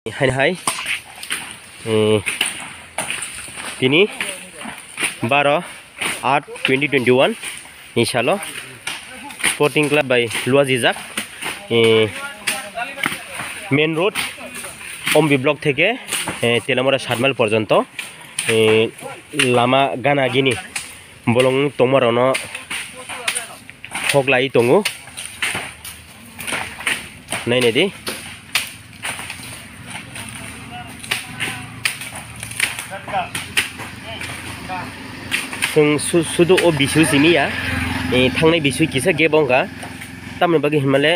Hai ini 12/8/2021 inshallah sporting club by Luazizak main road Ombi block থেকে তেলামরা 7 mile পর্যন্ত লামা গানা গিনি বলং তোমারনো হগলাই দङो नायनायदि जों सुदु ओ बिसु सिमिया थांनाय बिसु किसा गेबंगा तामने बागै हिमाले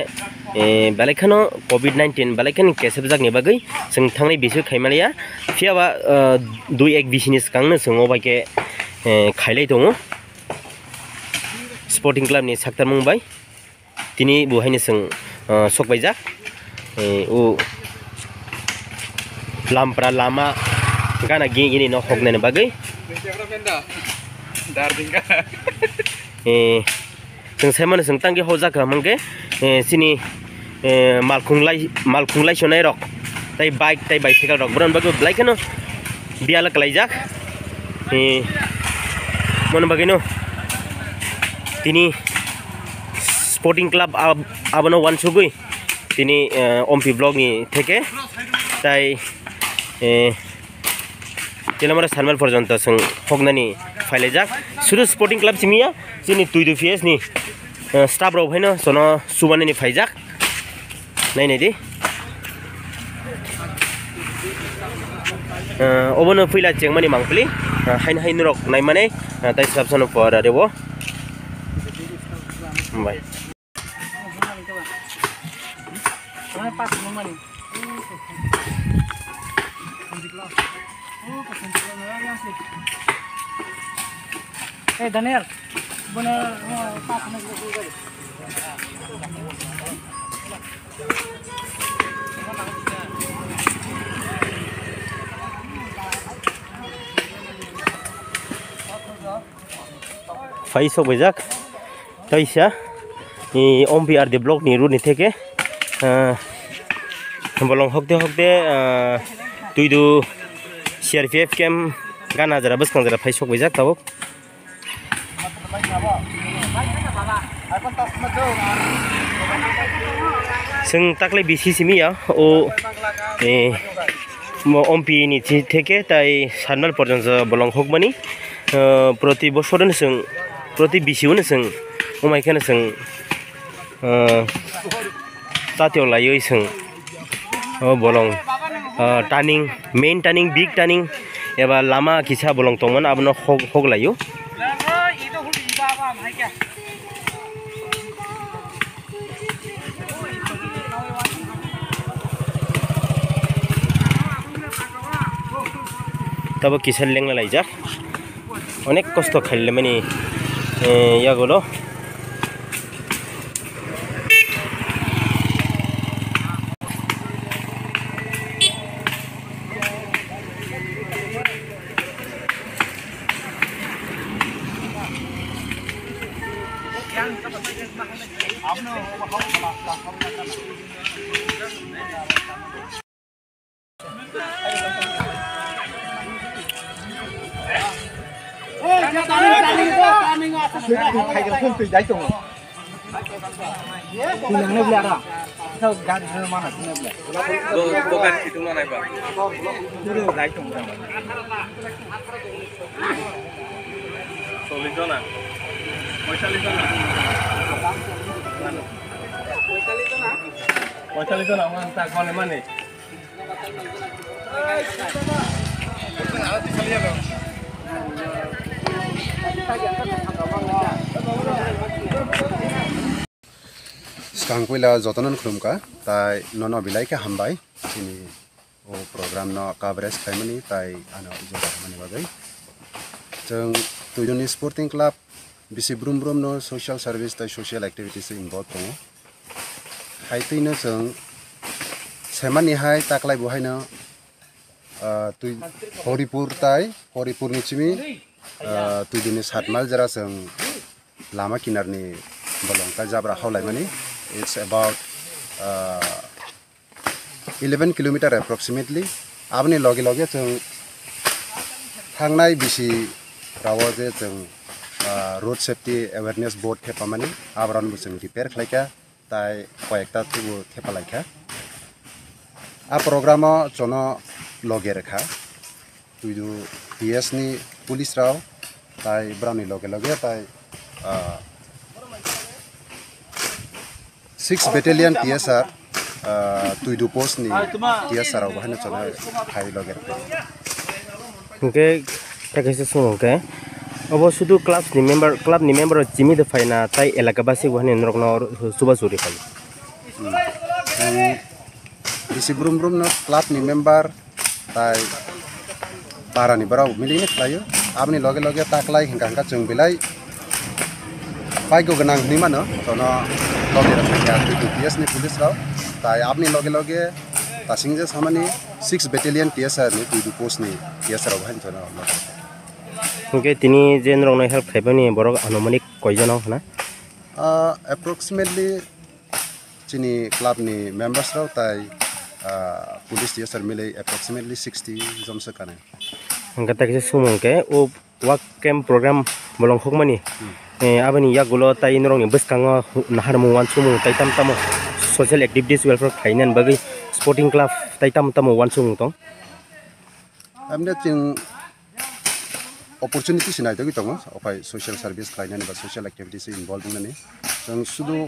बालायखानो covid-19 बालायखान केसेब जागनि बागै जों थांनाय बिसु खायमालिया फियाबा 2-1 बिजनेस कांनो जों बाके खायलाय दङो स्पोर्टिं क्लब नि साक्तार मुंबाय तिनी बुहायनो जों सकबायजाक ओ लामप्रा लामा गाना गिनि न हगनायनि बागै जों सायमानो जों तांगे हजाक मंगे सिनि मालखुंलाय सनाय रक ताइ बाइक ताइ बाइसाइकेल रक ब्रन बागै ब्लाइकनो बियाला कलाइजाक मन बागैनो तिनी स्पोर्टिं क्लब आबनो वान सुगुई तिनी ओमपी ब्लॉक नि থেকে তাই তেলামরা 7 মাইল পর্যন্ত जों हगनानि फायलायजाक सुरु स्पोर्टिं क्लब सिमिया जोंनि तुइदु फिएस नि स्टाफ रौ फायनो जनो सुबाननि फायजाक नायनायदि ओबनो फैला चेंमानि मांफलि हाइन हाइन रक नायमाने ताइ साबसनो पर देबो bye Hey Daniel, bener pas nak buat. Faiso bejak, taisya, Ompi ar di blok ni root ni থেকে bolong hokte tuidu CRPF camp gana jara beskang jara faisok bejak tabok जों ताकले बिसि सिमिया ओ ओमपी नि থেকে তাই 7 মাইল পর্যন্ত বলং হকমানি প্রতি বছরनो जों प्रति बिसिउनो जों ओमायखानो जों तातियाव लायो जों बलं turning main turning big turning एबा लामा किसा बलं तंमोन आबनो हग लायो तब किसा लेंना लायजाक अनेक कष्ट खाइले माने यागोलो Skangkuila jotonon khumka tai nono bilai ke hambai ini o program no coverage family tai ano joga mani bagai jeng tujuani sporting club bisi brum no social service tai social activities involved dong haitino jeng semani hai taklai buhaino tu horipur ni chimi tujuani 7 mail jara jeng lama kinarni bolong ka jabra haulai mani it's about 11 kilometer approximately abni loge loge जों थांनाय बिसि रावो जे जों road safety awareness board thepamani abran bu जों repair khlaika tai koyekta tubu thepalaika a program jono loge rekha tuidu PS ni police raw tai brani loge loge tai 6 battalion TSR tuidu post ni TSR raw bahana chona khai loge rekha okay ताकैसे सुनोके अब सुदु club नि member जिमि द फाइना ताइ एलाका बासि गहने नरकनो सुबा सुरि खाय isi brum brum no club ni member tai para ni barau milini khlayo abni loge loge taklai hingka hingka जों bilai pai go ganang ni mano tono loge rakha tu PS ni police raw tai abni loge loge tasingje samani 6 battalion TSR ni tu post ni TSR raw han tono okay तिनी जेन रंनो help खायबनि बरक अनुमानिक कयजन हना approximately chini club ni members raw tai police TSR milai approximately 60 jon sakane हंगा ताकैसे सुमोके ओ वाक camp program bolong hokmani abani yagulo tai norong beskango naharmu wan sumu tai tam tamo social activities welfare khainan bagi sporting club tai tam tamo wan sumu tong amne ting opportunity sinai dagi tongo opai social service khlainani ba social activities involved nani jong sudu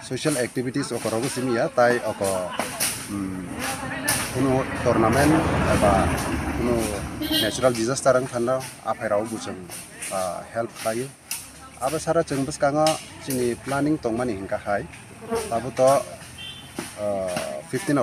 social activities okorogo simia tai oko kuno tournament aba kuno natural disaster ang thana apairau bujang help khayo aba sara jeng beskanga chini planning tongmani hingka hai tabu to 15